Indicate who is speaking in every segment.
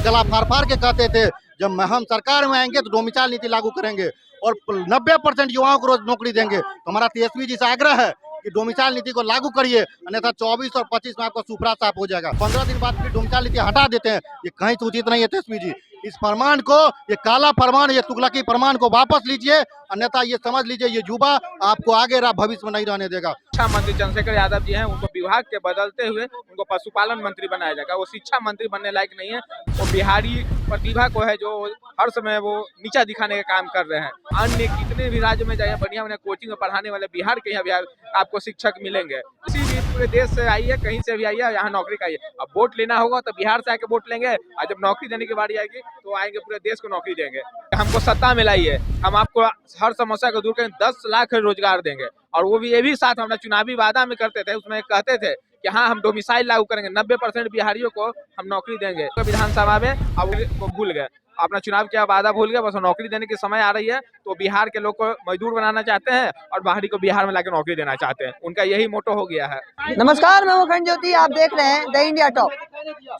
Speaker 1: उसमें गला फाड़ फाड़ के कहते थे जब हम सरकार में आएंगे तो डोमिसाइल नीति लागू करेंगे और 90% युवाओं को रोज नौकरी देंगे। तो हमारा तेजस्वी जी से आग्रह है कि डोमिसाइल नीति को लागू करिए, अन्यथा 24 और 25 में आपका सुपड़ा साफ हो जाएगा। 15 दिन बाद फिर डोमिसाइल नीति हटा देते हैं, ये कहीं से उचित नहीं है। तेजस्वी जी इस फरमान को, ये काला फरमान, ये तुगलकी फरमान को वापस लीजिए, अन्यथा ये समझ लीजिए ये युवा आपको आगे भविष्य में नहीं रहने देगा।
Speaker 2: शिक्षा मंत्री चंद्रशेखर यादव जी हैं, उनको विभाग के बदलते हुए उनको पशुपालन मंत्री बनाया जाएगा। वो शिक्षा मंत्री बनने लायक नहीं है। वो बिहारी प्रतिभा को है जो हर समय वो नीचा दिखाने का काम कर रहे हैं। अन्य कितने भी राज्य में जाइए, बढ़िया बढ़िया कोचिंग में पढ़ाने वाले बिहार के यहाँ आपको शिक्षक मिलेंगे। किसी भी पूरे देश से आइए, कहीं से भी आइए, यहाँ नौकरी का आइए। अब वोट लेना होगा तो बिहार से आके वोट लेंगे, और जब नौकरी देने की बारी आएगी तो आएंगे पूरे देश को नौकरी देंगे। हमको सत्ता में लाइए, हम आपको हर समस्या को दूर करेंगे, 10 लाख रोजगार देंगे। और वो भी ये भी साथ हमारा चुनावी वादा में करते थे, उसमें कहते थे कि हाँ हम डोमिसाइल लागू करेंगे, 90% बिहारियों को हम नौकरी देंगे। तो विधानसभा में अब वो भूल गए, अपना चुनाव किया वादा भूल गए। बस नौकरी देने की समय आ रही है तो बिहार के लोग को मजदूर बनाना चाहते हैं और बाहरी को बिहार में लाकर नौकरी देना चाहते हैं। उनका यही मोटो हो गया है।
Speaker 3: नमस्कार, मैं मुखंड ज्योति, आप देख रहे हैं द इंडिया टॉप।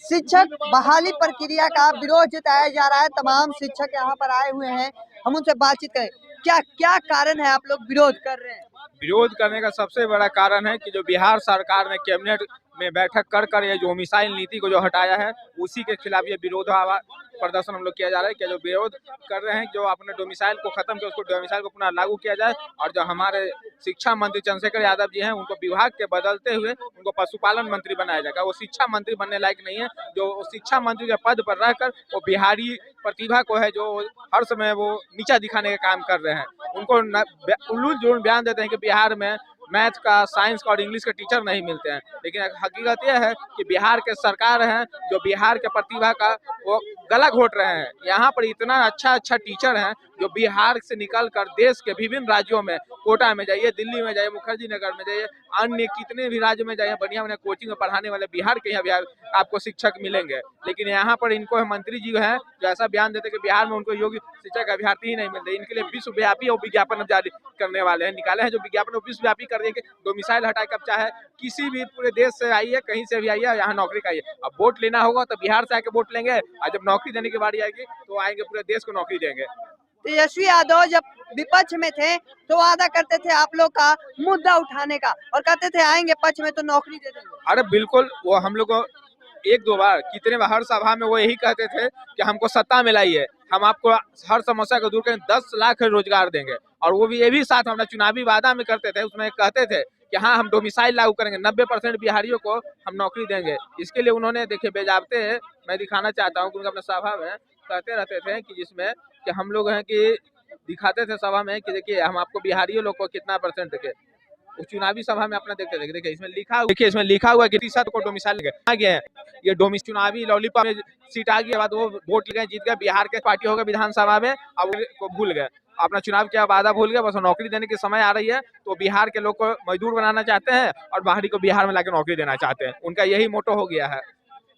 Speaker 3: शिक्षक बहाली प्रक्रिया का विरोध जताया जा रहा है। तमाम शिक्षक यहाँ पर आए हुए हैं, हम उनसे बातचीत करें। क्या क्या कारण है आप लोग विरोध कर रहे हैं?
Speaker 2: विरोध करने का सबसे बड़ा कारण है कि जो बिहार सरकार ने कैबिनेट में बैठक कर कर ये डोमिसाइल नीति को जो हटाया है, उसी के खिलाफ ये विरोध प्रदर्शन हम लोग किया जा रहा है कि जो विरोध कर रहे हैं, जो अपने डोमिसाइल को खत्म किया, उसको डोमिसाइल को पुनः लागू किया जाए। और जो हमारे शिक्षा मंत्री चंद्रशेखर यादव जी हैं, उनको विभाग के बदलते हुए उनको पशुपालन मंत्री बनाया जाएगा। वो शिक्षा मंत्री बनने लायक नहीं है। जो शिक्षा मंत्री के पद पर रहकर वो बिहारी प्रतिभा को है जो हर समय वो नीचा दिखाने का काम कर रहे हैं। उनको उल्लू जुलूल बयान देते हैं कि बिहार में मैथ का, साइंस का और इंग्लिश के टीचर नहीं मिलते हैं, लेकिन हकीकत यह है कि बिहार के सरकार हैं जो बिहार के प्रतिभा का वो गला घोट रहे हैं। यहाँ पर इतना अच्छा टीचर हैं जो बिहार से निकल कर देश के विभिन्न राज्यों में, कोटा में जाइए, दिल्ली में जाइए, मुखर्जी नगर में जाइए, अन्य कितने भी राज्य में जाइए, बढ़िया बढ़िया कोचिंग में पढ़ाने वाले बिहार के यहाँ आपको शिक्षक मिलेंगे। लेकिन यहाँ पर इनको मंत्री जी हैं जो ऐसा बयान देते कि बिहार में उनको योग्य शिक्षक अभ्यर्थी ही नहीं मिलते। इनके लिए विश्वव्यापी और विज्ञापन जारी करने वाले हैं, निकाले हैं जो विज्ञापन विश्वव्यापी कर देंगे। डोमिसाइल हटा के अब चाहे किसी भी पूरे देश से आइए, कहीं से भी आइए, यहाँ नौकरी का आइए। अब वोट लेना होगा तो बिहार से आके वोट लेंगे, और जब नौकरी देने की बारी आएगी तो आएंगे पूरे देश को नौकरी देंगे।
Speaker 3: तेजस्वी यादव जब विपक्ष में थे तो वादा करते थे आप लोग का मुद्दा उठाने का, और कहते थे आएंगे पक्ष में तो नौकरी दे देंगे।
Speaker 2: अरे बिल्कुल, वो हम लोग को एक दो बार, कितने बार, हर सभा में वो यही कहते थे कि हमको सत्ता में लाइए, हम आपको हर समस्या को दूर करेंगे, 10 लाख रोजगार देंगे। और वो भी ये भी साथ हमारा चुनावी वादा में करते थे, उसमें कहते थे कि हाँ हम डोमिसाइल लागू करेंगे, 90% बिहारियों को हम नौकरी देंगे। इसके लिए उन्होंने देखिए बेजाबते हैं, मैं दिखाना चाहता हूँ, क्योंकि अपने सभा में कहते रहते थे कि जिसमें कि हम लोग हैं कि दिखाते थे सभा में कि देखिए हम आपको बिहारियों लोग को कितना परसेंट देंगे। उस चुनावी सभा में अपना देखते थे, देखिए इसमें लिखा हुआ है कि 30% को डोमिसाइल आ गया है। ये चुनावी लॉलीपॉप में सीट आ गई, बाद वो वोट ले गए, जीत गए, बिहार के पार्टी हो गए विधानसभा में, अब को भूल गए, अपना चुनाव किया वादा भूल गए। बस नौकरी देने की समय आ रही है तो बिहार के लोग को मजदूर बनाना चाहते हैं और बाहरी को बिहार में लाकर नौकरी देना चाहते हैं। उनका यही मोटो हो गया है।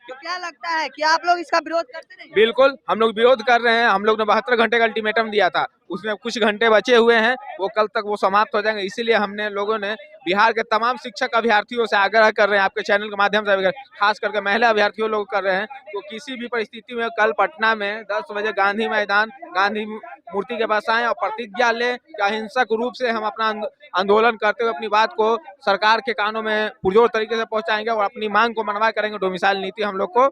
Speaker 3: तो क्या लगता है कि आप लोग इसका विरोध करते रहेंगे?
Speaker 2: बिल्कुल, हम लोग विरोध कर रहे हैं। हम लोग ने 72 घंटे का अल्टीमेटम दिया था, उसमें कुछ घंटे बचे हुए हैं, वो कल तक वो समाप्त हो जाएंगे। इसीलिए हमने लोगों ने बिहार के तमाम शिक्षक अभ्यर्थियों से आग्रह कर रहे हैं, आपके चैनल के माध्यम से, खास करके महिला अभ्यर्थियों लोग कर रहे हैं, तो किसी भी परिस्थिति में कल पटना में 10 बजे गांधी मैदान, गांधी मूर्ति के पास आए और प्रतिज्ञा ले कि अहिंसक रूप से हम अपना आंदोलन करते हुए अपनी बात को सरकार के कानों में पुरजोर तरीके से पहुंचाएंगे और अपनी मांग को मनवा करेंगे। डोमिसाइल नीति हम लोग को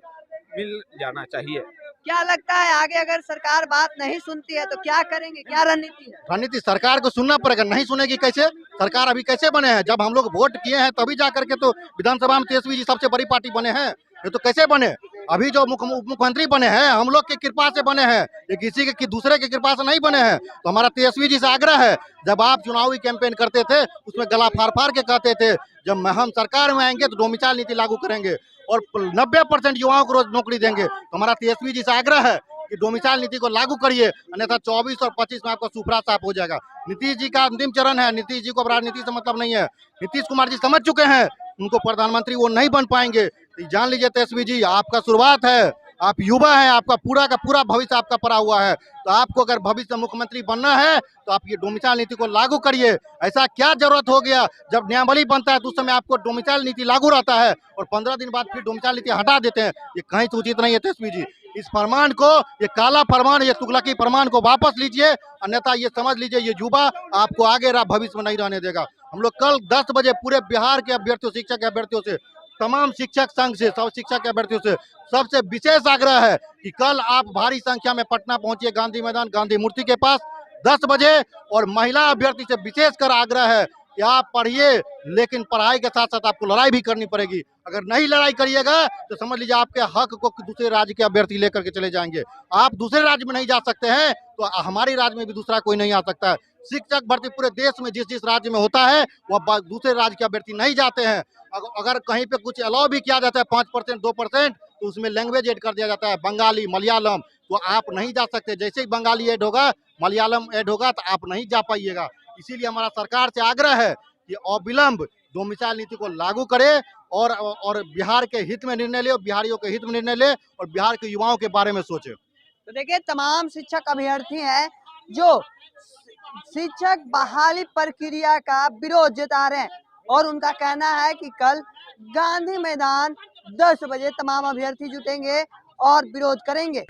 Speaker 2: मिल जाना चाहिए।
Speaker 3: क्या लगता है आगे अगर सरकार बात नहीं सुनती है तो क्या करेंगे, क्या रणनीति है?
Speaker 1: रणनीति सरकार को सुनना पड़ेगा, नहीं सुनेगी कैसे? सरकार अभी कैसे बने हैं? जब हम लोग वोट किए हैं तभी जा करके तो विधानसभा में तेजस्वी जी सबसे बड़ी पार्टी बने हैं। ये तो कैसे बने? अभी जो मुख्यमंत्री बने हैं हम लोग की कृपा से बने हैं, ये किसी के दूसरे की कृपा से नहीं बने हैं। तो हमारा तेजस्वी जी से आग्रह है, जब आप चुनावी कैंपेन करते थे उसमें गला फाड़ फाड़ के कहते थे जब हम सरकार में आएंगे तो डोमिसाइल नीति लागू करेंगे और 90% युवाओं को रोज नौकरी देंगे। तो हमारा तेजस्वी जी से आग्रह है कि डोमिसाइल नीति को लागू करिए, अन्यथा 24 और 25 में आपका सुपड़ा साफ हो जाएगा। नीतीश जी का अंतिम चरण है, नीतीश जी को राजनीति से मतलब नहीं है। नीतीश कुमार जी समझ चुके हैं उनको प्रधानमंत्री वो नहीं बन पाएंगे। तो जान लीजिए तेजस्वी जी, आपका शुरुआत है, आप युवा हैं, आपका पूरा का पूरा भविष्य आपका पड़ा हुआ है। तो आपको अगर भविष्य में मुख्यमंत्री बनना है तो आप ये डोमिसाइल नीति को लागू करिए। ऐसा क्या जरूरत हो गया, जब नियमावली बनता है तो उस समय आपको डोमिसाइल नीति लागू रहता है और 15 दिन बाद फिर डोमिसाइल नीति हटा देते हैं, ये कहीं से उचित नहीं है तेजस्वी जी। इस फरमान को, ये काला फरमान, ये तुगलकी फरमान को वापस लीजिए, अन्यथा ये समझ लीजिए ये युवा आपको आगे भविष्य में नहीं रहने देगा। हम लोग कल 10 बजे पूरे बिहार के अभ्यर्थियों, शिक्षक के अभ्यर्थियों से, तमाम शिक्षक संघ से, सब शिक्षक के अभ्यर्थियों से सबसे विशेष आग्रह है कि कल आप भारी संख्या में पटना पहुंचिए, गांधी मैदान, गांधी मूर्ति के पास 10 बजे। और महिला अभ्यर्थी से विशेषकर आग्रह है कि आप पढ़िए, लेकिन पढ़ाई के साथ साथ आपको लड़ाई भी करनी पड़ेगी। अगर नहीं लड़ाई करिएगा तो समझ लीजिए आपके हक को दूसरे राज्य के अभ्यर्थी लेकर के चले जाएंगे। आप दूसरे राज्य में नहीं जा सकते हैं तो हमारे राज्य में भी दूसरा कोई नहीं आ सकता है। शिक्षक भर्ती पूरे देश में जिस जिस राज्य में होता है वह दूसरे राज्य के अभ्यर्थी नहीं जाते हैं। अगर कहीं पे कुछ अलाउ भी किया जाता है 5%, 2%, तो उसमें लैंग्वेज ऐड कर दिया जाता है, बंगाली, मलयालम, तो आप नहीं जा सकते। जैसे ही बंगाली ऐड होगा, मलयालम ऐड होगा, तो आप नहीं जा पाइएगा। इसीलिए हमारा सरकार से आग्रह है कि अविलंब डोमिसाइल नीति को लागू करे और बिहार के हित में निर्णय ले, बिहारियों के हित में निर्णय ले और बिहार के युवाओं के बारे में सोचे।
Speaker 3: तो देखिए, तमाम शिक्षक अभ्यर्थी हैं जो शिक्षक बहाली प्रक्रिया का विरोध जता रहे हैं और उनका कहना है कि कल गांधी मैदान 10 बजे तमाम अभ्यर्थी जुटेंगे और विरोध करेंगे।